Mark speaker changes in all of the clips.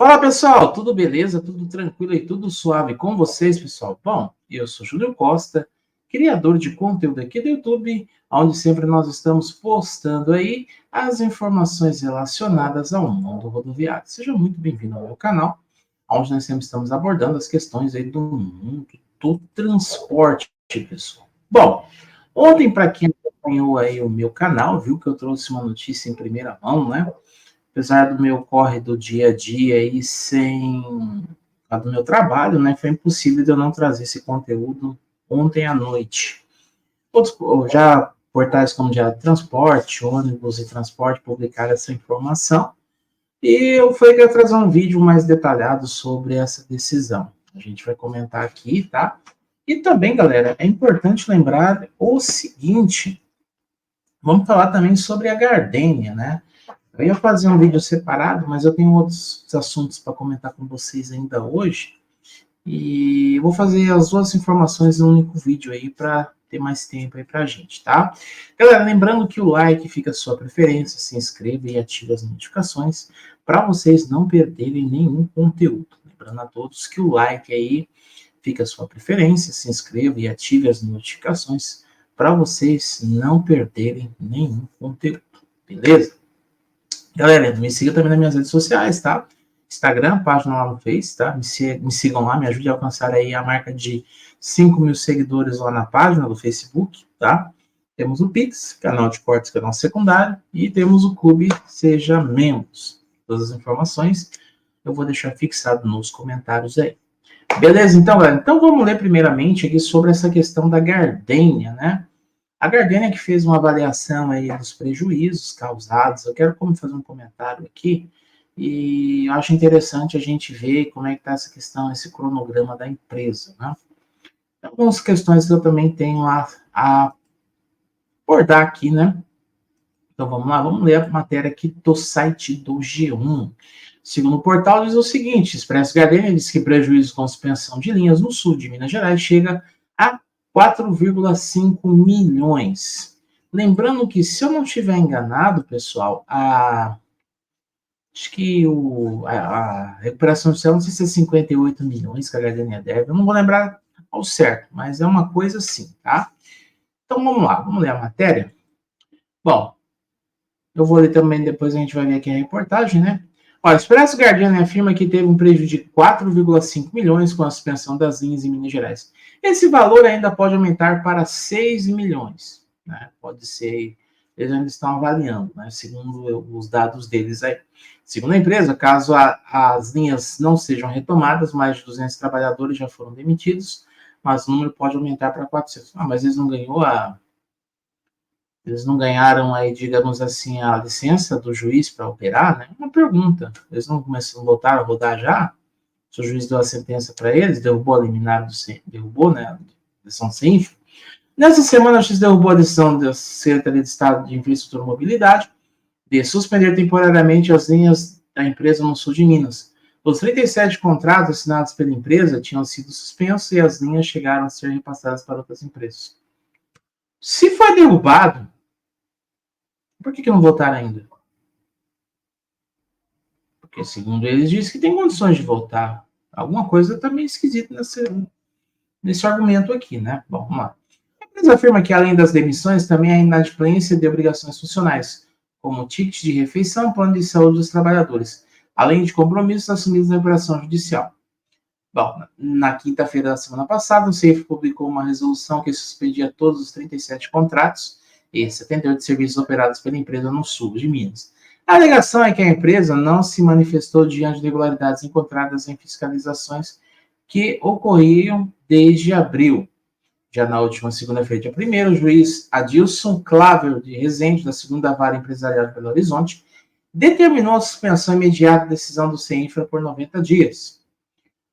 Speaker 1: Fala pessoal, tudo beleza? Tudo tranquilo e tudo suave com vocês, pessoal? Bom, eu sou Júlio Costa, criador de conteúdo aqui do YouTube, onde sempre nós estamos postando aí as informações relacionadas ao mundo rodoviário. Seja muito bem-vindo ao meu canal, onde nós sempre estamos abordando as questões aí do mundo do transporte, pessoal. Bom, ontem, para quem acompanhou aí o meu canal, viu que eu trouxe uma notícia em primeira mão, né? Apesar do meu corre do dia a dia e sem a do meu trabalho, né, foi impossível de eu não trazer esse conteúdo ontem à noite. Outros, já portais como Diário de Transporte, ônibus e transporte publicaram essa informação e eu fui trazer um vídeo mais detalhado sobre essa decisão. A gente vai comentar aqui, tá? E também, galera, é importante lembrar o seguinte, vamos falar também sobre a Gardênia, né? Eu ia fazer um vídeo separado, mas eu tenho outros assuntos para comentar com vocês ainda hoje. E vou fazer as duas informações em um único vídeo aí para ter mais tempo aí para a gente, tá? Galera, lembrando que o like fica a sua preferência, se inscreva e ative as notificações para vocês não perderem nenhum conteúdo. Lembrando a todos que o like aí fica a sua preferência, se inscreva e ative as notificações para vocês não perderem nenhum conteúdo, beleza? Galera, me siga também nas minhas redes sociais, tá? Instagram, página lá no Face, tá? Me sigam lá, me ajude a alcançar aí a marca de 5 mil seguidores lá na página do Facebook, tá? Temos o Pix, canal de cortes, canal secundário, e temos o Clube Seja Membros. Todas as informações eu vou deixar fixado nos comentários aí. Beleza, então, galera? Então vamos ler primeiramente aqui sobre essa questão da Gardênia, né? A Gardênia que fez uma avaliação aí dos prejuízos causados, eu quero fazer um comentário aqui, e eu acho interessante a gente ver como é que está essa questão, esse cronograma da empresa, né? Algumas questões que eu também tenho a abordar aqui, né? Então vamos lá, vamos ler a matéria aqui do site do G1. Segundo o portal, diz o seguinte: Expresso Gardênia diz que prejuízo com suspensão de linhas no sul de Minas Gerais chega a 4,5 milhões. Lembrando que, se eu não estiver enganado, pessoal, acho que a recuperação social, não sei se é 58 milhões que a Gardênia deve, eu não vou lembrar ao certo, mas é uma coisa assim, tá? Então vamos lá, vamos ler a matéria? Bom, eu vou ler também, depois a gente vai ver aqui a reportagem, né? Olha, Expresso Gardênia afirma que teve um prejuízo de 4,5 milhões com a suspensão das linhas em Minas Gerais. Esse valor ainda pode aumentar para 6 milhões, né? Pode ser, eles ainda estão avaliando, né? Segundo os dados deles aí. Segundo a empresa, caso as linhas não sejam retomadas, mais de 200 trabalhadores já foram demitidos, mas o número pode aumentar para 400. Ah, mas eles não ganharam aí, digamos assim, a licença do juiz para operar, né? Uma pergunta. Eles não começaram a voltar a rodar já? Se o juiz deu a sentença para eles, derrubou a liminar derrubou, né? A decisão sem. Nessa semana, a justiça derrubou a decisão da Secretaria de Estado de Infraestrutura e Mobilidade de suspender temporariamente as linhas da empresa no sul de Minas. Os 37 contratos assinados pela empresa tinham sido suspensos e as linhas chegaram a ser repassadas para outras empresas. Se foi derrubado, por que não votaram ainda? Porque, segundo eles, diz que tem condições de voltar. Alguma coisa está meio esquisita nesse argumento aqui, né? Bom, vamos lá. A empresa afirma que, além das demissões, também há inadimplência de obrigações funcionais, como ticket de refeição, plano de saúde dos trabalhadores, além de compromissos assumidos na operação judicial. Bom, na quinta-feira da semana passada, o CEIF publicou uma resolução que suspendia todos os 37 contratos e 78 serviços operados pela empresa no sul de Minas. A alegação é que a empresa não se manifestou diante de irregularidades encontradas em fiscalizações que ocorriam desde abril. Já na última segunda-feira, dia 1º, o juiz Adilson Clavel de Rezende, da 2ª Vara Empresarial de Belo Horizonte, determinou a suspensão imediata da decisão do CEINFRA por 90 dias.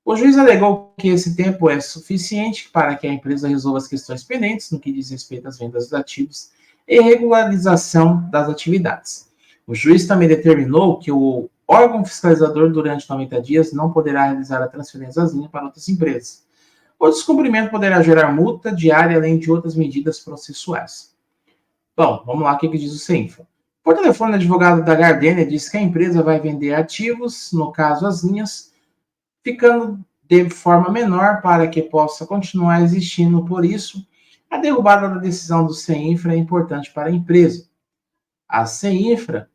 Speaker 1: O juiz alegou que esse tempo é suficiente para que a empresa resolva as questões pendentes no que diz respeito às vendas dos ativos e regularização das atividades. O juiz também determinou que o órgão fiscalizador, durante 90 dias, não poderá realizar a transferência das linhas para outras empresas. O descumprimento poderá gerar multa diária, além de outras medidas processuais. Bom, vamos lá, o que diz o CEINFRA. Por telefone, o advogado da Gardênia disse que a empresa vai vender ativos, no caso as linhas, ficando de forma menor para que possa continuar existindo. Por isso, a derrubada da decisão do CEINFRA é importante para a empresa. A CEINFRA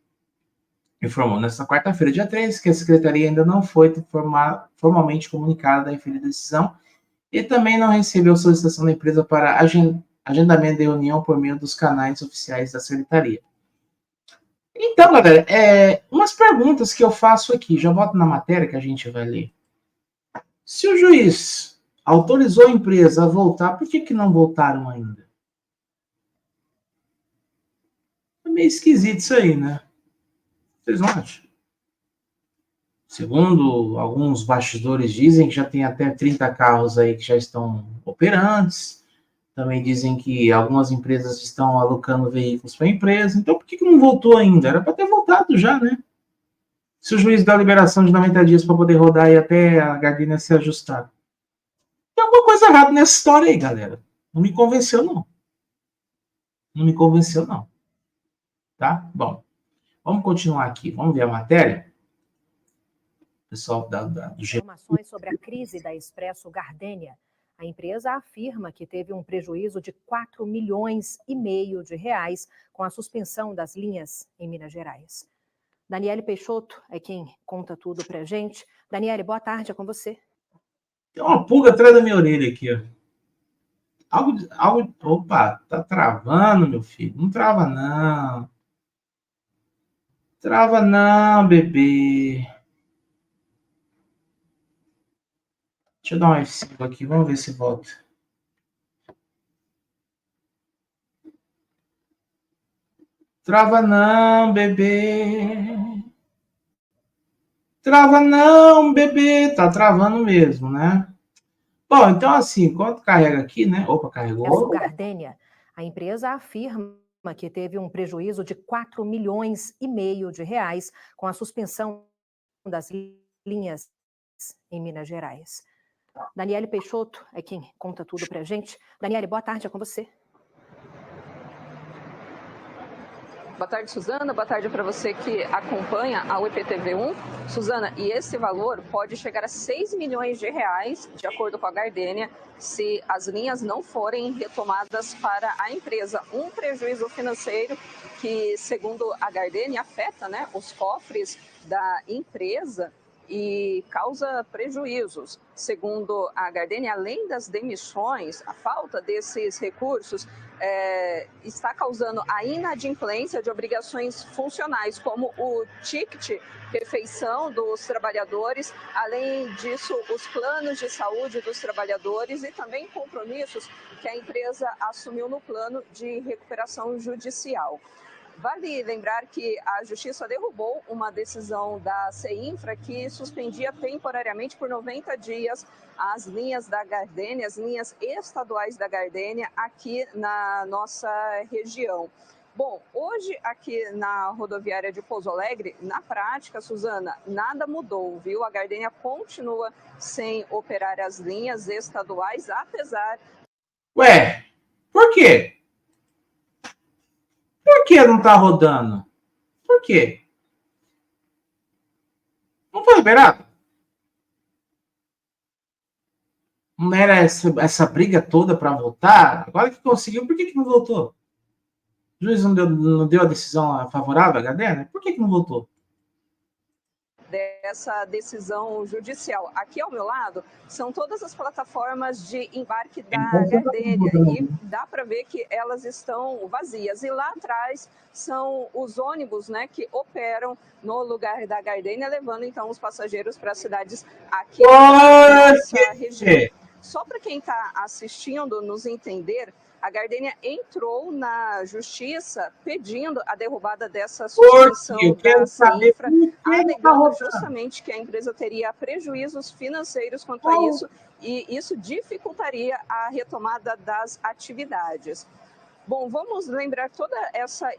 Speaker 1: informou nesta quarta-feira, dia 3, que a secretaria ainda não foi formalmente comunicada da referida decisão e também não recebeu solicitação da empresa para agendamento de reunião por meio dos canais oficiais da secretaria. Então, galera, umas perguntas que eu faço aqui, já boto na matéria que a gente vai ler. Se o juiz autorizou a empresa a voltar, por que não voltaram ainda? É meio esquisito isso aí, né? Vocês não acham? Segundo alguns bastidores dizem que já tem até 30 carros aí que já estão operantes. Também dizem que algumas empresas estão alocando veículos para a empresa. Então, por que não voltou ainda? Era para ter voltado já, né? Se o juiz dá a liberação de 90 dias para poder rodar e até a Gardênia se ajustar. Tem alguma coisa errada nessa história aí, galera. Não me convenceu, não. Não me convenceu, não. Tá? Bom, vamos continuar aqui. Vamos ver a matéria. Pessoal do G.
Speaker 2: Informações sobre a crise da Expresso Gardênia. A empresa afirma que teve um prejuízo de 4,5 milhões de reais com a suspensão das linhas em Minas Gerais. Daniele Peixoto é quem conta tudo pra gente. Daniele, boa tarde, é com você.
Speaker 1: Tem uma pulga atrás da minha orelha aqui, ó. Opa, tá travando, meu filho. Não trava, não. Trava, não, bebê. Deixa eu dar um F5 aqui, vamos ver se volta. Trava, não, bebê. Trava, não, bebê. Tá travando mesmo, né? Bom, então assim, enquanto carrega aqui, né? Opa, carregou.
Speaker 2: Gardênia, a empresa afirma que teve um prejuízo de 4,5 milhões de reais com a suspensão das linhas em Minas Gerais. Daniele Peixoto é quem conta tudo pra gente. Daniele, boa tarde, é com você.
Speaker 3: Boa tarde, Suzana. Boa tarde para você que acompanha a UPTV1. Suzana, e esse valor pode chegar a 6 milhões de reais, de acordo com a Gardênia, se as linhas não forem retomadas para a empresa. Um prejuízo financeiro que, segundo a Gardênia, afeta, né, os cofres da empresa e causa prejuízos. Segundo a Gardênia, além das demissões, a falta desses recursos está causando a inadimplência de obrigações funcionais, como o ticket refeição dos trabalhadores, além disso, os planos de saúde dos trabalhadores e também compromissos que a empresa assumiu no plano de recuperação judicial. Vale lembrar que a Justiça derrubou uma decisão da CEINFRA que suspendia temporariamente por 90 dias as linhas da Gardênia, as linhas estaduais da Gardênia aqui na nossa região. Bom, hoje aqui na rodoviária de Pouso Alegre, na prática, Suzana, nada mudou, viu? A Gardênia continua sem operar as linhas estaduais, apesar...
Speaker 1: Ué, por quê? Por que não tá rodando? Por quê? Não foi liberado? Não era essa briga toda para voltar? Agora que conseguiu, por que não voltou? O juiz não deu a decisão favorável à Gardênia? Por que não voltou?
Speaker 3: Dessa decisão judicial. Aqui ao meu lado são todas as plataformas de embarque da Gardênia e dá para ver que elas estão vazias. E lá atrás são os ônibus, né, que operam no lugar da Gardênia, levando então os passageiros para as cidades aqui da nossa região. Só para quem está assistindo nos entender, a Gardênia entrou na justiça pedindo a derrubada dessa suspensão da CEINFRA, alegando justamente que a empresa teria prejuízos financeiros quanto a isso, e isso dificultaria a retomada das atividades. Bom, vamos lembrar toda essa...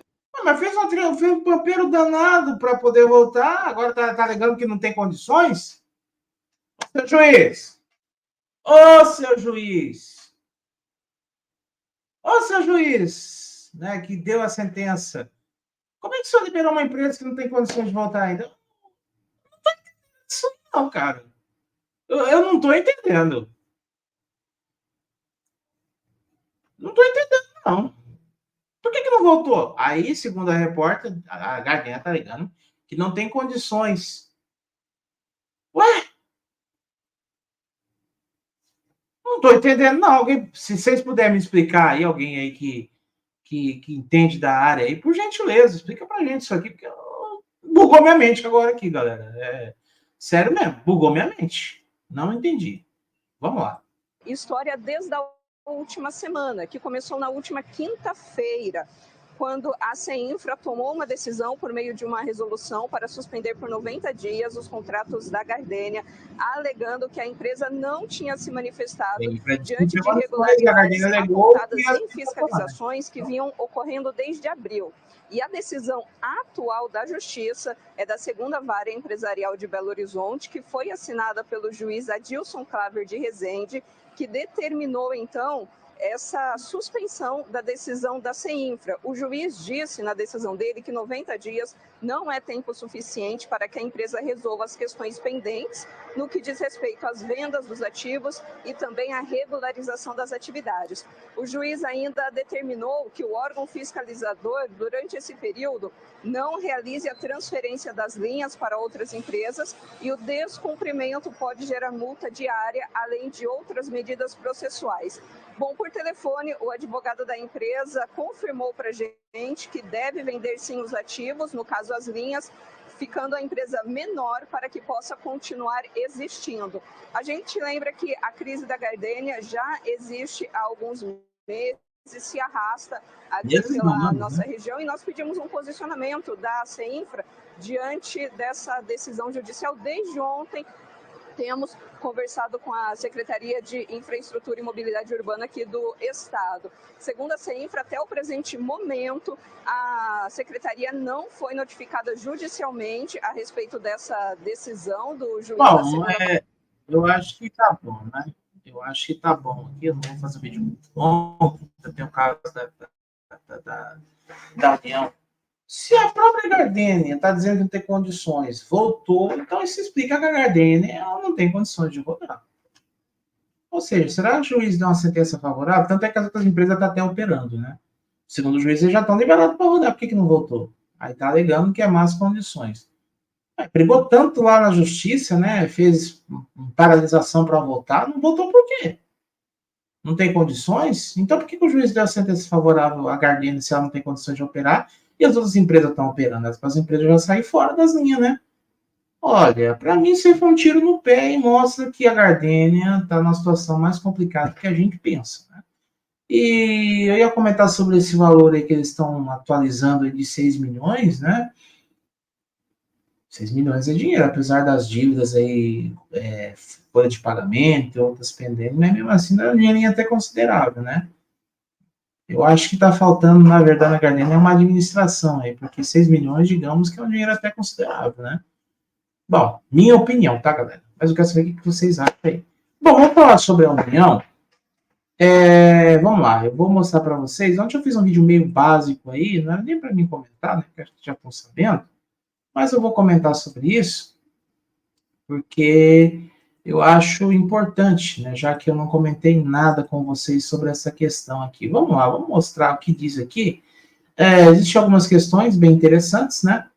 Speaker 1: Mas fez um papel danado para poder voltar, agora tá alegando que não tem condições? Seu juiz! Ô, seu juiz! Ô, seu juiz, né, que deu a sentença Como é que o senhor liberou uma empresa que não tem condições de voltar ainda? Não tô entendendo isso não, cara. Eu não tô entendendo. Não tô entendendo, não. Por que não voltou? Aí, segundo a repórter, a Gardenia tá ligando, que não tem condições. Ué? Não tô entendendo, não. Alguém, se vocês puderem me explicar aí, alguém aí que entende da área aí, por gentileza, explica pra gente isso aqui, porque bugou minha mente agora aqui, galera. Sério mesmo, bugou minha mente. Não entendi. Vamos lá.
Speaker 3: História desde a última semana, que começou na última quinta-feira, quando a CEINFRA tomou uma decisão por meio de uma resolução para suspender por 90 dias os contratos da Gardenia, alegando que a empresa não tinha se manifestado diante de irregularidades apontadas em fiscalizações que vinham ocorrendo desde abril. E a decisão atual da Justiça é da segunda vara empresarial de Belo Horizonte, que foi assinada pelo juiz Adilson Claver de Rezende, que determinou, então, essa suspensão da decisão da CEINFRA. O juiz disse na decisão dele que 90 dias não é tempo suficiente para que a empresa resolva as questões pendentes no que diz respeito às vendas dos ativos e também à regularização das atividades. O juiz ainda determinou que o órgão fiscalizador, durante esse período, não realize a transferência das linhas para outras empresas e o descumprimento pode gerar multa diária, além de outras medidas processuais. Bom, por telefone, o advogado da empresa confirmou para a gente que deve vender sim os ativos, no caso as linhas, ficando a empresa menor para que possa continuar existindo. A gente lembra que a crise da Gardenia já existe há alguns meses, se arrasta aqui pela nossa região, e nós pedimos um posicionamento da CEINFRA diante dessa decisão judicial. Desde ontem, temos conversado com a Secretaria de Infraestrutura e Mobilidade Urbana aqui do Estado. Segundo a CEINFRA, até o presente momento, a Secretaria não foi notificada judicialmente a respeito dessa decisão do juiz da segunda...
Speaker 1: Eu acho que tá bom, né? Eu acho que tá bom aqui. Eu não vou fazer um vídeo muito longo. Eu tenho o caso da União. Se a própria Gardenia está dizendo que não tem condições, voltou, então isso explica que a Gardenia ela não tem condições de votar. Ou seja, será que o juiz deu uma sentença favorável? Tanto é que as outras empresas estão até operando, né? Segundo o juiz, eles já estão liberados para rodar. Por que não voltou? Aí está alegando que é más condições. Brigou tanto lá na justiça, né? Fez paralisação para votar, não votou por quê? Não tem condições? Então por que o juiz deu a sentença favorável à Gardenia se ela não tem condições de operar e as outras empresas estão operando? As empresas já saem fora das linhas, né? Olha, para mim isso foi um tiro no pé e mostra que a Gardenia está numa situação mais complicada do que a gente pensa, né? E eu ia comentar sobre esse valor aí que eles estão atualizando aí de 6 milhões, né? 6 milhões é dinheiro, apesar das dívidas aí, folha de pagamento e outras pendentes, mas mesmo assim é um dinheirinho até considerável, né? Eu acho que está faltando, na verdade, na Gardenia uma administração aí, porque 6 milhões, digamos que é um dinheiro até considerável, né? Bom, minha opinião, tá, galera? Mas eu quero saber o que vocês acham aí. Bom, vamos falar sobre a União. Vamos lá, eu vou mostrar para vocês. Ontem eu fiz um vídeo meio básico aí, não era nem para mim comentar, né? Porque acho que já estão sabendo. Mas eu vou comentar sobre isso, porque eu acho importante, né? Já que eu não comentei nada com vocês sobre essa questão aqui. Vamos lá, vamos mostrar o que diz aqui. Existem algumas questões bem interessantes, né?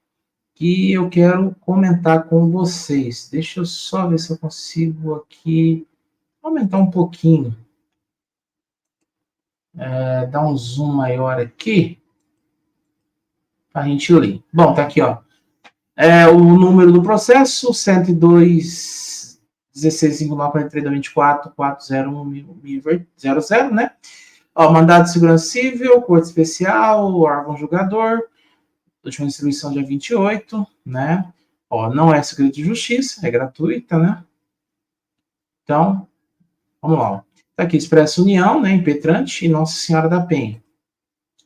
Speaker 1: Que eu quero comentar com vocês. Deixa eu só ver se eu consigo aqui aumentar um pouquinho. Dar um zoom maior aqui para a gente ler. Bom, tá aqui, ó. O número do processo, 102, 16.5.943.24, 401.00, né? Ó, mandado de segurança civil, corte especial, órgão julgador, última distribuição dia 28, né? Ó, não é segredo de justiça, é gratuita, né? Então, vamos lá. Tá aqui, Expresso União, né? Impetrante e Nossa Senhora da Penha.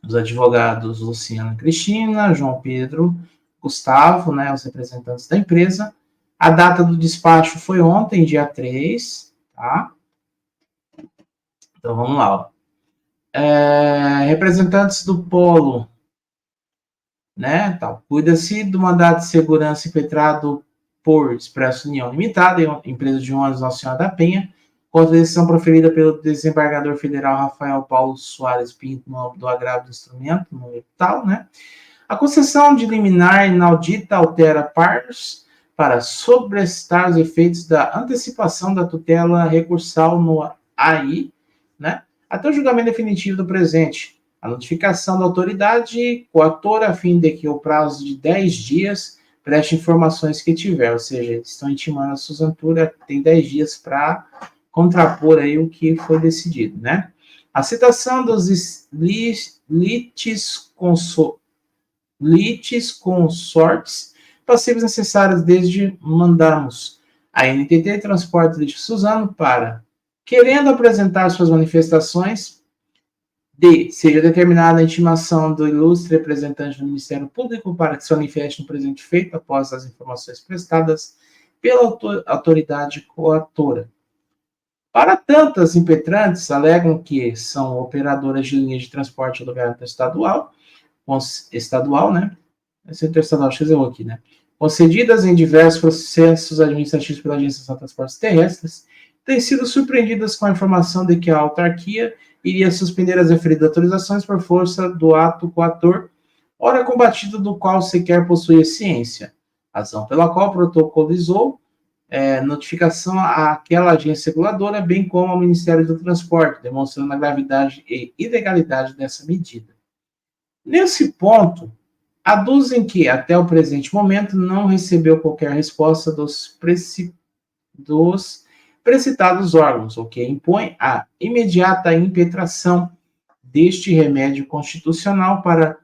Speaker 1: Os advogados Luciana Cristina, João Pedro, Gustavo, né? Os representantes da empresa. A data do despacho foi ontem, dia 3, tá? Então, vamos lá, ó. Representantes do polo, né, tal. Cuida-se do mandado de segurança impetrado por Expresso União Limitada, empresa de ônibus Nossa Senhora da Penha, contra a decisão proferida pelo desembargador federal Rafael Paulo Soares Pinto no âmbito do agravo do instrumento, no tal, né? A concessão de liminar inaudita altera paros para sobrestar os efeitos da antecipação da tutela recursal no AI, né? Até o julgamento definitivo do presente. A notificação da autoridade coatora a fim de que o prazo de 10 dias preste informações que tiver, ou seja, estão intimando a Susantura, tem 10 dias para contrapor aí o que foi decidido, né? A citação dos litisconsortes passivos necessários desde mandamos a NTT Transporte Lixo Suzano para, querendo apresentar suas manifestações, seja determinada a intimação do ilustre representante do Ministério Público para que se manifeste no presente feito após as informações prestadas pela autoridade coatora. Para tanto, as impetrantes alegam que são operadoras de linhas de transporte rodoviário estadual, né? Esse é interestadual, acho que eu aqui, né? Concedidas em diversos processos administrativos pela Agência de Transportes Terrestres, têm sido surpreendidas com a informação de que a autarquia iria suspender as referidas autorizações por força do ato coator, ora combatido do qual sequer possuía ciência, razão pela qual protocolizou notificação àquela agência reguladora, bem como ao Ministério do Transporte, demonstrando a gravidade e ilegalidade dessa medida. Nesse ponto, aduzem que, até o presente momento, não recebeu qualquer resposta dos precitados órgãos, o que impõe a imediata impetração deste remédio constitucional para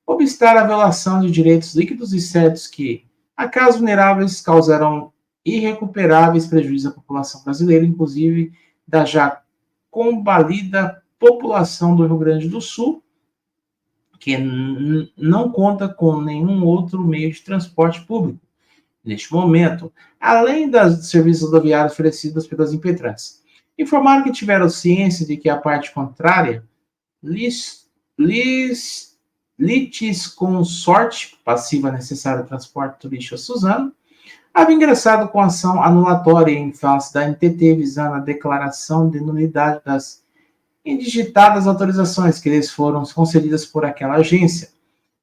Speaker 1: obstar a violação de direitos líquidos e certos que, a casos vulneráveis, causarão irrecuperáveis prejuízos à população brasileira, inclusive da já combalida população do Rio Grande do Sul, que não conta com nenhum outro meio de transporte público neste momento, além dos serviços rodoviários oferecidos pelas impetrantes. Informaram que tiveram ciência de que a parte contrária, litisconsorte, passiva necessária ao transporte do lixo a Suzano, havia ingressado com ação anulatória em face da NTT, visando a declaração de nulidade das indigitadas autorizações que lhes foram concedidas por aquela agência,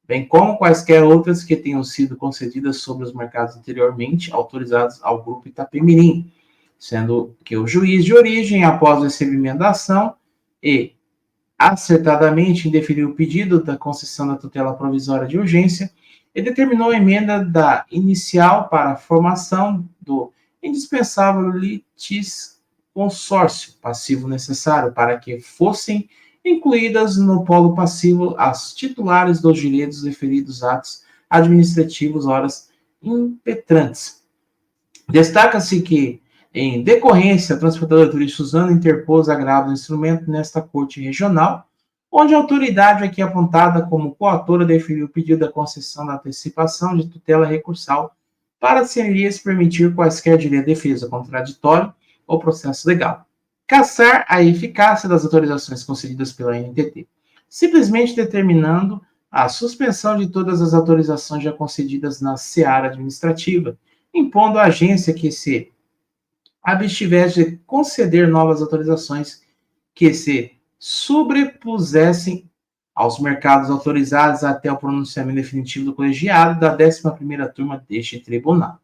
Speaker 1: bem como quaisquer outras que tenham sido concedidas sobre os mercados anteriormente autorizados ao Grupo Itapemirim, sendo que o juiz de origem, após o recebimento da ação e acertadamente indeferiu o pedido da concessão da tutela provisória de urgência, e determinou a emenda da inicial para a formação do indispensável litisconsórcio passivo necessário para que fossem incluídas no polo passivo as titulares dos direitos referidos atos administrativos, horas impetrantes. Destaca-se que, em decorrência, a transportadora turística Suzano interpôs agravo do instrumento nesta corte regional, onde a autoridade aqui apontada como coautora deferiu o pedido da concessão da antecipação de tutela recursal para se permitir quaisquer direito de defesa contraditório ou processo legal. Caçar a eficácia das autorizações concedidas pela NTT, simplesmente determinando a suspensão de todas as autorizações já concedidas na seara administrativa, impondo à agência que se abstivesse de conceder novas autorizações que se sobrepusessem aos mercados autorizados até o pronunciamento definitivo do colegiado da 11ª turma deste tribunal.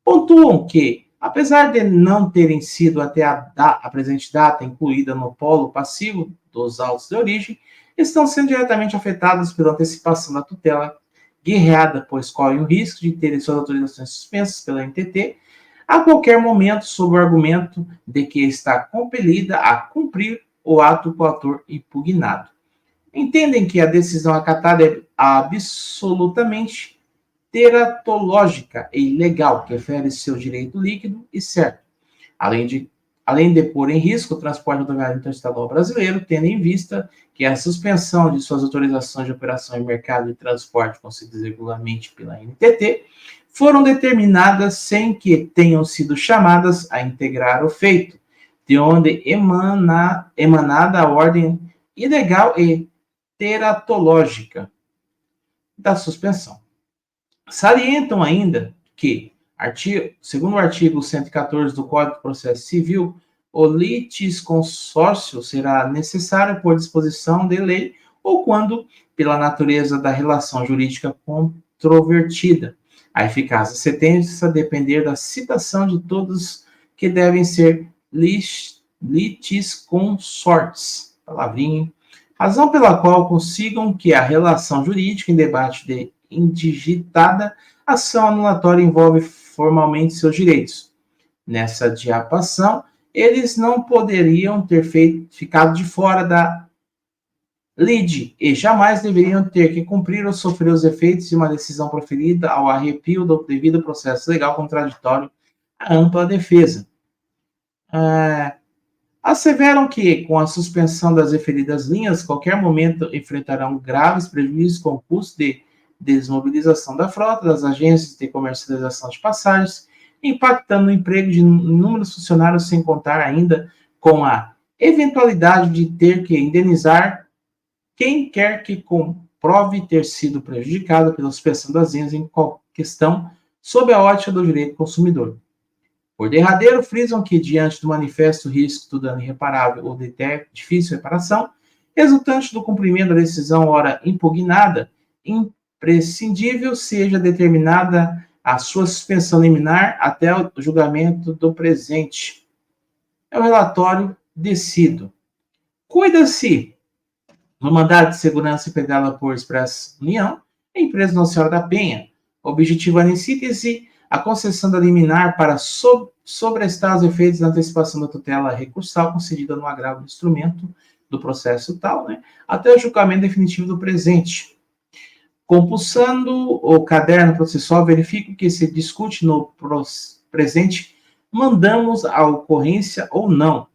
Speaker 1: Pontuam que, apesar de não terem sido até a presente data incluída no polo passivo dos autos de origem, estão sendo diretamente afetadas pela antecipação da tutela guerreada, pois correm o risco de terem suas autorizações suspensas pela NTT a qualquer momento, sob o argumento de que está compelida a cumprir o ato coautor impugnado. Entendem que a decisão acatada é absolutamente teratológica e ilegal, que refere seu direito líquido e certo, além de pôr em risco o transporte rodoviário interestadual brasileiro, tendo em vista que a suspensão de suas autorizações de operação em mercado de transporte concedidas regularmente pela NTT foram determinadas sem que tenham sido chamadas a integrar o feito, de onde emanada a ordem ilegal e teratológica. da suspensão. Salientam ainda que, segundo o artigo 114 do Código de Processo Civil, o litisconsórcio será necessário por disposição de lei ou quando, pela natureza da relação jurídica controvertida, a eficácia da sentença depender da citação de todos que devem ser litisconsortes, palavrinha, razão pela qual consigam que a relação jurídica em debate de indigitada ação anulatória envolve formalmente seus direitos. Nessa diapação, eles não poderiam ter ficado de fora da lide e jamais deveriam ter que cumprir ou sofrer os efeitos de uma decisão proferida ao arrepio do devido processo legal contraditório à ampla defesa. Asseveram que, com a suspensão das referidas linhas, qualquer momento enfrentarão graves prejuízos com o custo de desmobilização da frota, das agências de comercialização de passagens, impactando o emprego de inúmeros funcionários, sem contar ainda com a eventualidade de ter que indenizar quem quer que comprove ter sido prejudicado pela suspensão das linhas em qualquer questão sob a ótica do direito do consumidor. Por derradeiro, frisam que, diante do manifesto risco do dano irreparável ou de difícil reparação, resultante do cumprimento da decisão ora impugnada, imprescindível seja determinada a sua suspensão liminar até o julgamento do presente. É o relatório decido. Cuida-se, no mandado de segurança impetrado por Express União, a empresa Nossa Senhora da Penha, objetivando em síntese a concessão da liminar para sobrestar os efeitos da antecipação da tutela recursal concedida no agravo do instrumento do processo tal, até o julgamento definitivo do presente. Compulsando o caderno processual, verifico que se discute no presente, mandamos a ocorrência ou não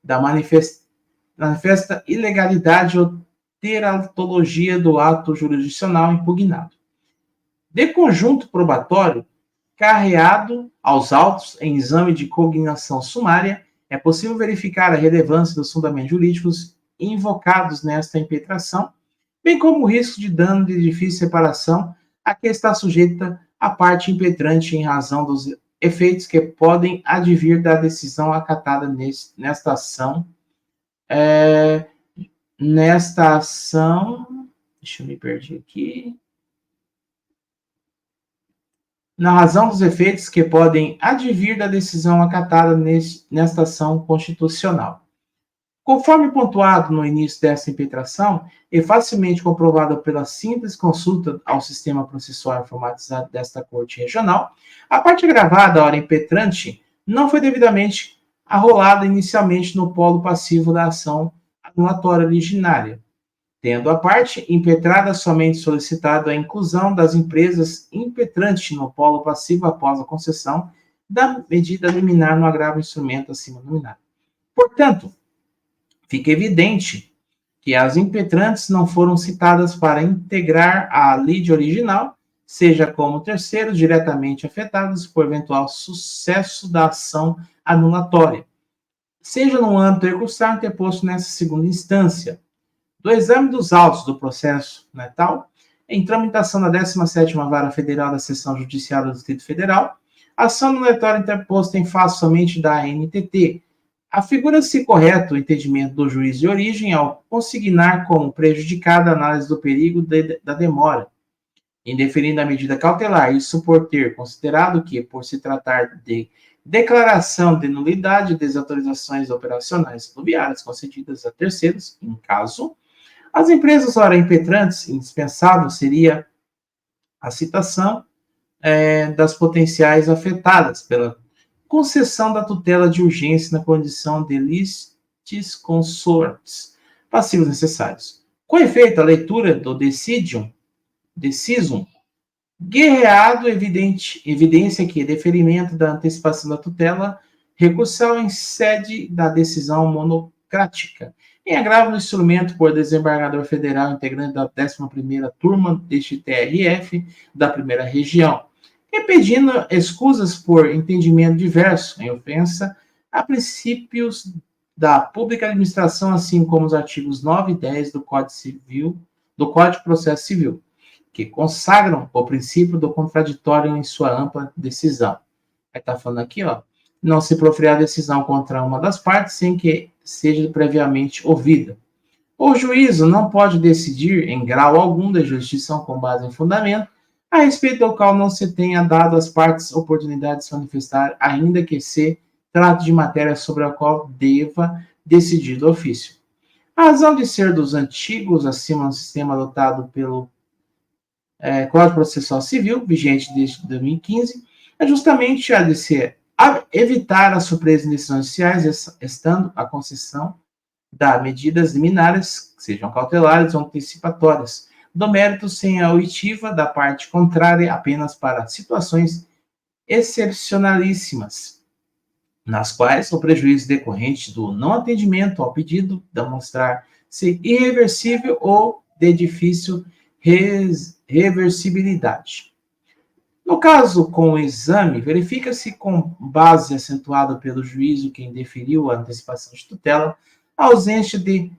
Speaker 1: da manifesta ilegalidade ou teratologia do ato jurisdicional impugnado. De conjunto probatório, carreado aos autos em exame de cognação sumária, é possível verificar a relevância dos fundamentos jurídicos invocados nesta impetração, bem como o risco de dano de difícil reparação a que está sujeita a parte impetrante em razão dos efeitos que podem advir da decisão acatada nesta ação. Deixa eu me perder aqui. Na razão dos efeitos que podem advir da decisão acatada nesta ação constitucional. Conforme pontuado no início desta impetração, e facilmente comprovado pela simples consulta ao sistema processual informatizado desta Corte Regional, a parte agravada, ora impetrante, não foi devidamente arrolada inicialmente no polo passivo da ação anulatória originária, tendo a parte impetrada somente solicitado a inclusão das empresas impetrantes no polo passivo após a concessão da medida liminar no agravo instrumento acima nominado. Portanto, fica evidente que as impetrantes não foram citadas para integrar a lide original, seja como terceiros diretamente afetados por eventual sucesso da ação anulatória, seja no âmbito recursal interposto nessa segunda instância. Do exame dos autos do processo tal, em tramitação da 17ª Vara Federal da Seção Judiciária do Distrito Federal, a ação anulatória interposta em face somente da ANTT, afigura-se correto o entendimento do juiz de origem ao consignar como prejudicada a análise do perigo da demora, indeferindo a medida cautelar, isso por ter considerado que, por se tratar de declaração de nulidade de desautorizações operacionais fluviárias concedidas a terceiros, em caso, as empresas ora impetrantes, indispensável seria a citação das potenciais afetadas pela concessão da tutela de urgência na condição de litisconsortes passivos necessários. Com efeito, a leitura do decisum, guerreado evidência que deferimento da antecipação da tutela recursal em sede da decisão monocrática, em agravo do instrumento por desembargador federal integrante da 11ª turma deste TRF da primeira região, e pedindo escusas por entendimento diverso, em ofensa a princípios da pública administração, assim como os artigos 9 e 10 do Código de Processo Civil. que consagram o princípio do contraditório em sua ampla decisão. Aí está falando aqui, ó, não se proferir a decisão contra uma das partes sem que seja previamente ouvida. O juízo não pode decidir em grau algum da jurisdição com base em fundamento, a respeito do qual não se tenha dado às partes oportunidade de se manifestar, ainda que se trate de matéria sobre a qual deva decidir do ofício. A razão de ser dos antigos acima do sistema adotado pelo Código Processual Civil, vigente desde 2015, é justamente a de evitar a surpresa em decisões judiciais, estando a concessão das medidas liminares, que sejam cautelares ou antecipatórias, do mérito sem a oitiva da parte contrária apenas para situações excepcionalíssimas, nas quais o prejuízo decorrente do não atendimento ao pedido demonstrar-se irreversível ou de difícil reversibilidade. No caso com o exame, verifica-se com base acentuada pelo juízo que indeferiu a antecipação de tutela, a ausência de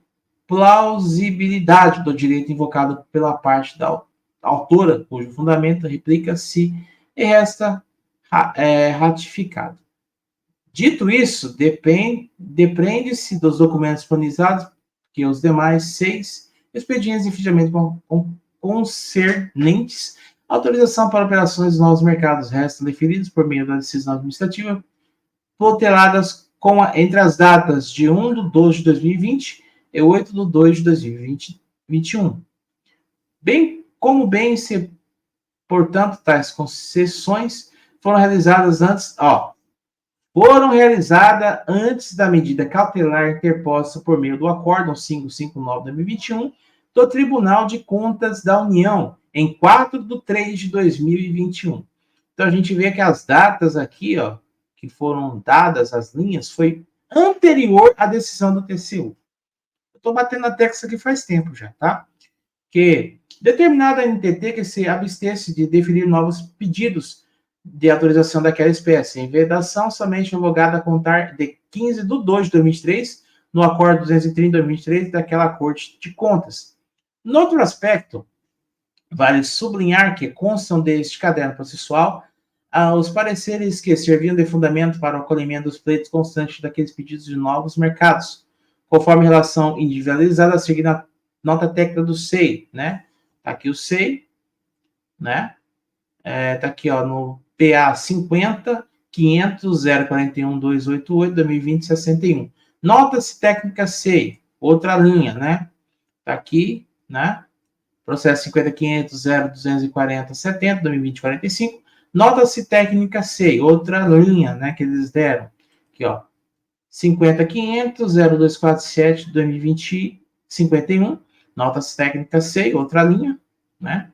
Speaker 1: plausibilidade do direito invocado pela parte da autora, cujo fundamento replica-se e resta ratificado. Dito isso, depende-se dos documentos disponibilizados que os demais 6 expedientes de infringimento concernentes à autorização para operações dos novos mercados restam deferidos por meio da decisão administrativa proteladas entre as datas de 1/12 de 2020 e 8/2 de 2021. Portanto, tais concessões foram realizadas antes da medida cautelar interposta por meio do Acórdão 559/2021 do Tribunal de Contas da União, em 4/3 de 2021. Então, a gente vê que as datas aqui, ó, que foram dadas, as linhas, foi anterior à decisão do TCU. Eu estou batendo na tecla aqui faz tempo já, tá? Que determinada NTT que se abstesse de deferir novos pedidos de autorização daquela espécie, em vedação somente homologada a contar de 15/2 de 2023, no Acordo 230 de 2023 daquela Corte de Contas. No outro aspecto, vale sublinhar que constam deste caderno processual os pareceres que serviam de fundamento para o acolhimento dos pleitos constantes daqueles pedidos de novos mercados, conforme relação individualizada a seguir na nota técnica do SEI, né? Tá aqui o SEI, né? Tá aqui, ó, no PA 50 500 041 288 2020 61. Nota-se técnica SEI, outra linha, né? Tá aqui, né? Processo 50.500 0240 70 2020 45. Nota-se técnica SEI, outra linha, né, que eles deram. Aqui, ó. 50.500 0247 2020 51. Nota-se técnica SEI, outra linha, né?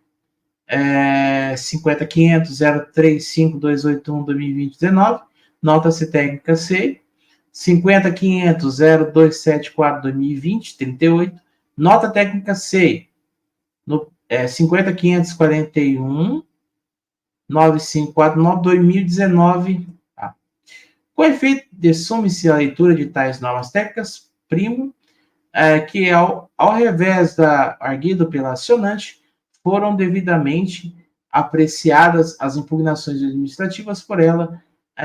Speaker 1: 50.500 035 281 2020 19. Nota-se técnica SEI. 50.500 0274 2020 38. Nota técnica SEI. 50.541 9549 2019. Tá? Com efeito de suma-se a leitura de tais normas técnicas, primo, que ao revés da arguido pela acionante, foram devidamente apreciadas as impugnações administrativas por ela,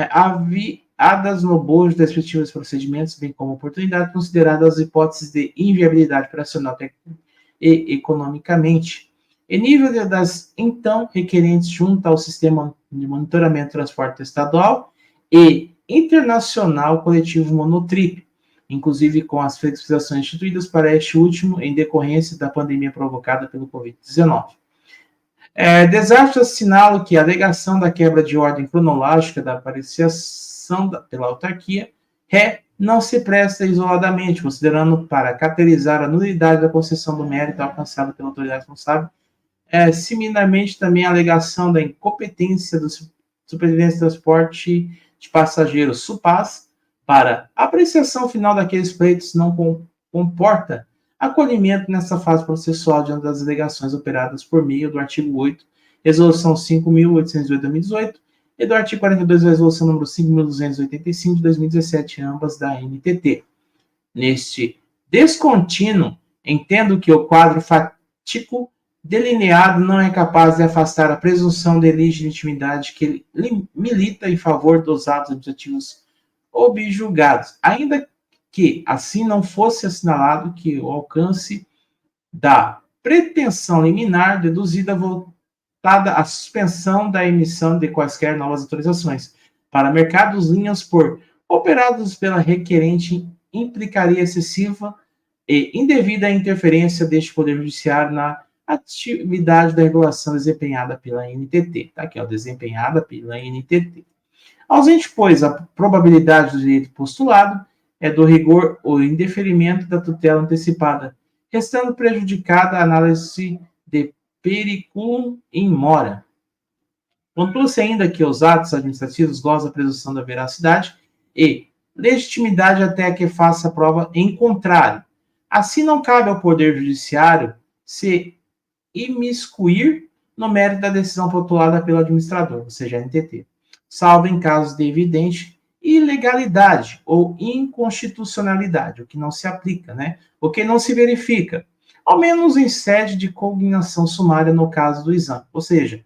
Speaker 1: aviadas no bojo das respectivos procedimentos, bem como oportunidade, consideradas as hipóteses de inviabilidade operacional técnica e economicamente. Em nível das, então, requerentes junto ao sistema de monitoramento de transporte estadual e internacional coletivo Monotrip, inclusive com as flexibilizações instituídas para este último em decorrência da pandemia provocada pelo Covid-19. Desejo assinalo que a alegação da quebra de ordem cronológica da apreciação pela autarquia não se presta isoladamente, considerando para caracterizar a nulidade da concessão do mérito alcançada pela autoridade responsável, similarmente também a alegação da incompetência do Superintendente de Transporte de Passageiros, SUPAS, para apreciação final daqueles pleitos não comporta acolhimento nessa fase processual diante das alegações operadas por meio do artigo 8, Resolução 5.808/2018, e do artigo 42 da Resolução número 5.285 de 2017, ambas da NTT. Neste descontínuo, entendo que o quadro fático delineado não é capaz de afastar a presunção de legitimidade que milita em favor dos atos administrativos objulgados, ainda que assim não fosse assinalado que o alcance da pretensão liminar deduzida voltada à suspensão da emissão de quaisquer novas autorizações para mercados linhas por operados pela requerente implicaria excessiva e indevida interferência deste Poder Judiciário na atividade da regulação desempenhada pela NTT. Tá aqui, ó, desempenhada pela NTT. Ausente, pois, a probabilidade do direito postulado, é do rigor ou indeferimento da tutela antecipada, restando prejudicada a análise de periculum in mora. Pontua-se ainda que os atos administrativos gozam da presunção da veracidade e legitimidade até que faça prova em contrário. Assim, não cabe ao Poder Judiciário se imiscuir no mérito da decisão protolada pelo administrador, ou seja, a NTT, salvo em casos de evidente ilegalidade ou inconstitucionalidade, o que não se aplica, né? O que não se verifica, ao menos em sede de cognação sumária no caso do exame. Ou seja,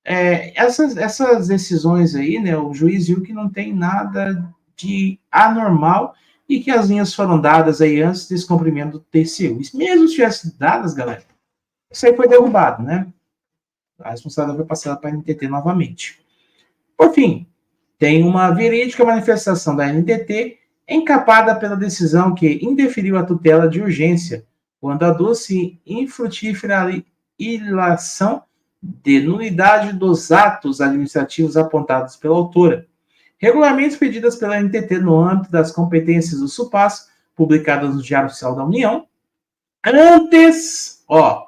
Speaker 1: essas decisões aí, né, o juiz viu que não tem nada de anormal e que as linhas foram dadas aí antes desse cumprimento do TCU. E mesmo se tivessem dadas, galera, isso aí foi derrubado, né? A responsabilidade foi passada para a NTT novamente. Por fim, tem uma verídica manifestação da NTT encapada pela decisão que indeferiu a tutela de urgência, quando aduz-se infrutífera ilação de nulidade dos atos administrativos apontados pela autora. Regulamentos pedidos pela NTT no âmbito das competências do SUPAS, publicadas no Diário Oficial da União, antes, ó,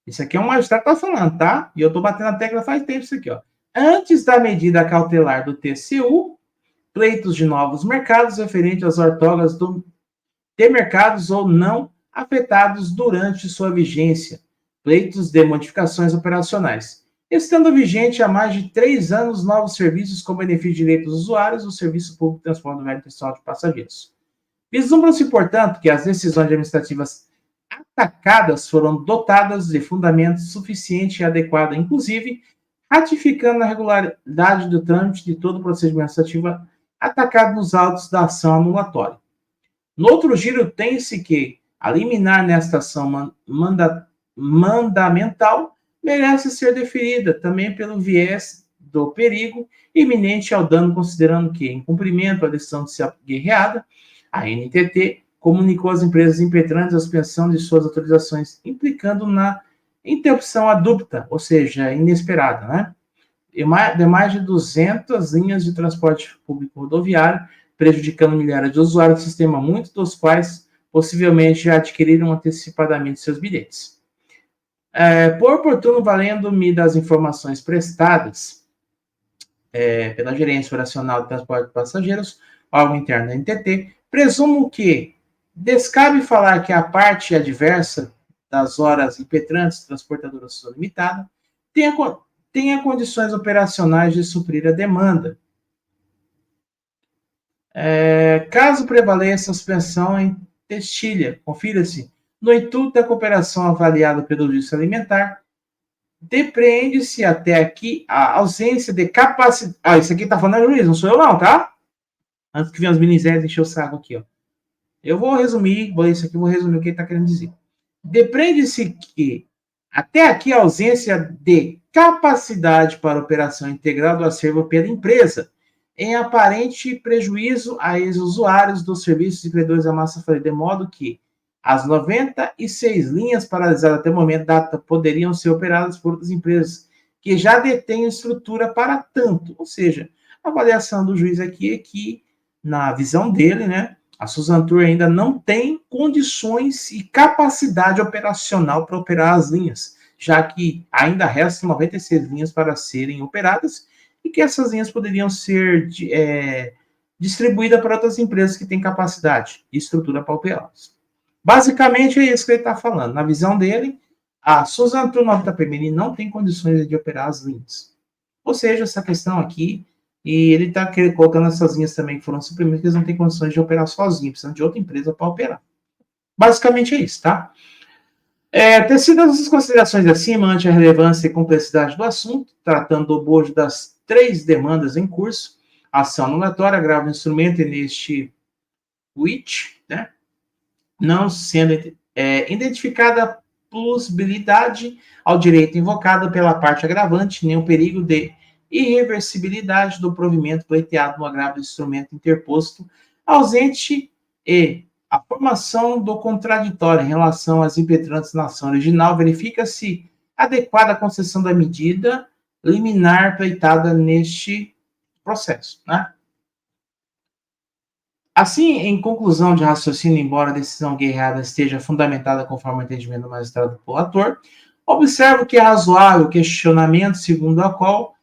Speaker 1: isso aqui é um magistrado que está falando, tá? E eu estou batendo a tecla faz tempo isso aqui, ó. Antes da medida cautelar do TCU, pleitos de novos mercados referentes às ortogas de mercados ou não afetados durante sua vigência, pleitos de modificações operacionais. Estando vigente há mais de 3 anos novos serviços com benefício de direito dos usuários do Serviço Público de Transporte Rodoviário Pessoal de Passageiros. Vislumbra-se, portanto, que as decisões administrativas atacadas foram dotadas de fundamento suficiente e adequado, inclusive, ratificando a regularidade do trâmite de todo o procedimento administrativo atacado nos autos da ação anulatória. No outro giro, tem-se que a liminar nesta ação mandamental merece ser deferida também pelo viés do perigo iminente ao dano, considerando que, em cumprimento à decisão de ser guerreada, a NTT comunicou às empresas impetrantes a suspensão de suas autorizações, implicando na interrupção abrupta, ou seja, inesperada, né? De mais de 200 linhas de transporte público rodoviário, prejudicando milhares de usuários do sistema, muitos dos quais possivelmente já adquiriram antecipadamente seus bilhetes. Por oportuno, valendo-me das informações prestadas pela Gerência Operacional de Transporte de Passageiros, órgão interno da NTT, presumo que descabe falar que a parte adversa das horas impetrantes transportadora limitada tenha condições operacionais de suprir a demanda. Caso prevaleça a suspensão em textilha, confira-se, no intuito da cooperação avaliada pelo Justiça Alimentar, depreende-se até aqui a ausência de capacidade... isso aqui está falando o juiz, não sou eu não, tá? Antes que venham os ministérios encher o saco aqui, ó. Eu vou resumir, vou resumir o que ele está querendo dizer. Depreende-se que, até aqui, a ausência de capacidade para operação integral do acervo pela empresa, em aparente prejuízo a ex-usuários dos serviços de credores da massa falida, de modo que as 96 linhas paralisadas até o momento data poderiam ser operadas por outras empresas que já detêm estrutura para tanto. Ou seja, a avaliação do juiz aqui é que, na visão dele, né, a Suzantur ainda não tem condições e capacidade operacional para operar as linhas, já que ainda restam 96 linhas para serem operadas e que essas linhas poderiam ser distribuídas para outras empresas que têm capacidade e estrutura para operá-las. Basicamente, é isso que ele está falando. Na visão dele, a Suzantur Nova Itapemirim não tem condições de operar as linhas. Ou seja, essa questão aqui, e ele está colocando essas linhas também que foram suprimidas, que eles não têm condições de operar sozinhos, precisam de outra empresa para operar. Basicamente é isso, tá? Tecidas essas considerações acima, ante a relevância e complexidade do assunto, tratando do bojo das 3 demandas em curso, ação anulatória, agravo instrumento e neste which, né, não sendo identificada plausibilidade ao direito invocado pela parte agravante, nem o perigo de irreversibilidade do provimento pleiteado no agravo do instrumento interposto, ausente e a formação do contraditório em relação às impetrantes na ação original, verifica-se adequada a concessão da medida liminar pleitada neste processo, né? Assim, em conclusão de raciocínio, embora a decisão guerreada esteja fundamentada conforme o entendimento do magistrado polator, observo que é razoável o questionamento segundo a qual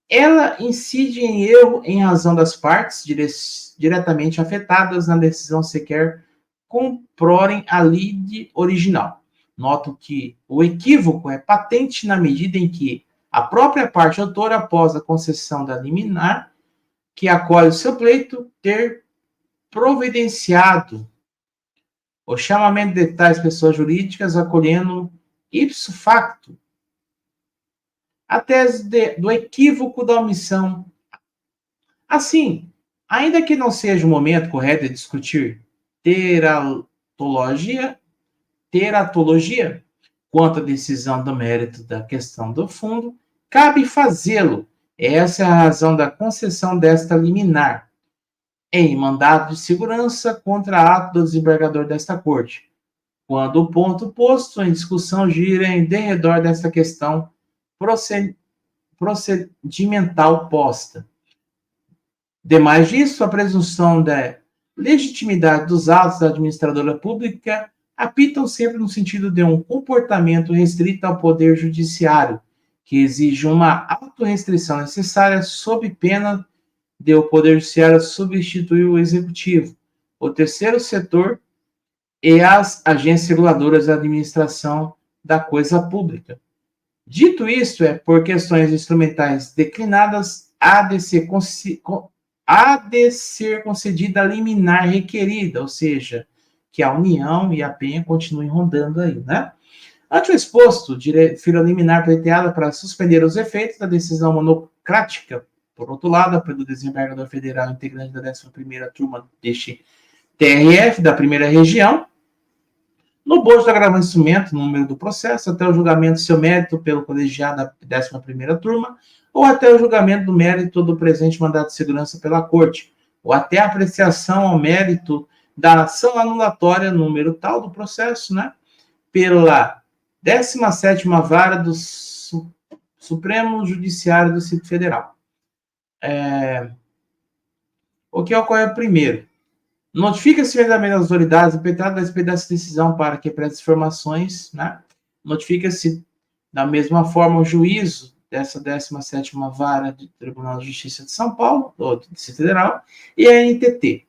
Speaker 1: ela incide em erro em razão das partes diretamente afetadas na decisão sequer comprorem a lide original. Noto que o equívoco é patente na medida em que a própria parte autora, após a concessão da liminar, que acolhe o seu pleito, ter providenciado o chamamento de tais pessoas jurídicas, acolhendo ipso facto a tese do equívoco da omissão. Assim, ainda que não seja o momento correto de discutir teratologia quanto à decisão do mérito da questão do fundo, cabe fazê-lo. Essa é a razão da concessão desta liminar, em mandado de segurança contra ato do desembargador desta Corte, quando o ponto posto em discussão gira em derredor desta questão procedimental posta. Demais disso, a presunção da legitimidade dos atos da administradora pública apitam sempre no sentido de um comportamento restrito ao poder judiciário, que exige uma autorrestrição necessária sob pena de o Poder Judiciário substituir o Executivo, o terceiro setor e as agências reguladoras da administração da coisa pública. Dito isto, por questões instrumentais declinadas, há de ser concedida a liminar requerida, ou seja, que a União e a penha continuem rondando aí, né? Ante o exposto, firo a liminar pleiteada para suspender os efeitos da decisão monocrática, por outro lado, pelo desembargador federal integrante da 11ª turma deste TRF, da primeira região, no bojo do agravante instrumento, no número do processo, até o julgamento do seu mérito pelo colegiado da 11ª turma, ou até o julgamento do mérito do presente mandato de segurança pela Corte, ou até a apreciação ao mérito da ação anulatória, número tal do processo, né, pela 17ª Vara do Supremo Judiciário do Distrito Federal. O que ocorre primeiro? Notifica-se verdadeiramente às autoridades impetradas a respeito dessa decisão para que preste informações, né? Notifica-se da mesma forma o juízo dessa 17ª Vara do Tribunal de Justiça de São Paulo, do Distrito Federal, e a NTT.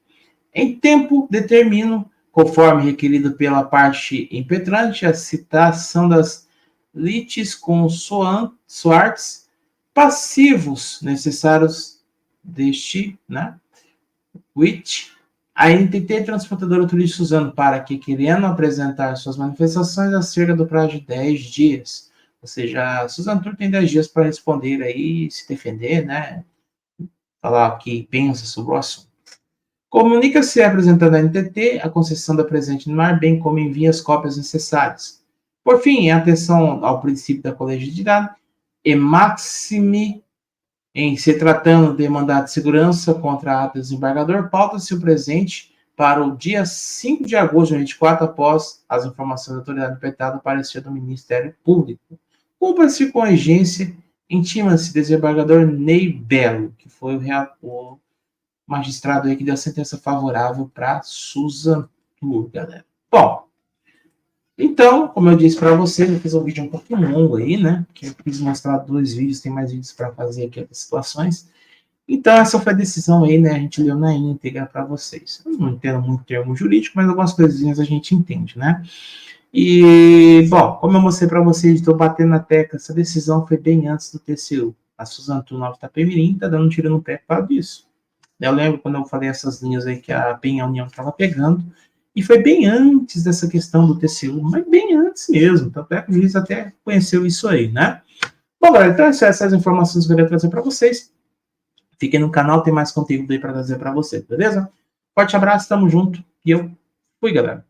Speaker 1: Em tempo determino, conforme requerido pela parte impetrante, a citação das litis consoantes passivos necessários deste, né, which a NTT transportadora turística usando para que, querendo apresentar suas manifestações acerca do prazo de 10 dias, ou seja, a Suzano Tour tem 10 dias para responder aí, se defender, né, falar o que pensa sobre o assunto. Comunica-se apresentando à NTT a concessão da presente liminar, bem como envia as cópias necessárias. Por fim, em atenção ao princípio da colegialidade, e maxime, em se tratando de mandado de segurança contra ato do desembargador, pauta-se o presente para o dia 5 de agosto de 2024, após as informações da autoridade impetrada parecer do Ministério Público. Cumpra-se com urgência, intima-se desembargador Ney Belo, que foi o magistrado aí que deu a sentença favorável para Suzano Tour, galera. Bom, então, como eu disse para vocês, eu fiz um vídeo um pouquinho longo aí, né? Que eu quis mostrar 2 vídeos, tem mais vídeos para fazer aqui outras situações. Então, essa foi a decisão aí, né? A gente leu na íntegra para vocês. Eu não entendo muito termo jurídico, mas algumas coisinhas a gente entende, né? E, bom, como eu mostrei para vocês, estou batendo na tecla, essa decisão foi bem antes do TCU. A Suzano Tour Nova Itapemirim está dando um tiro no pé por causa disso. Eu lembro quando eu falei essas linhas aí que a PEN e a União estava pegando, E foi bem antes dessa questão do TCU, mas bem antes mesmo. Tanto é que o juiz até conheceu isso aí, né? Bom, galera, então essas informações que eu queria trazer para vocês. Fiquem no canal, tem mais conteúdo aí para trazer para vocês, beleza? Forte abraço, tamo junto e eu fui, galera.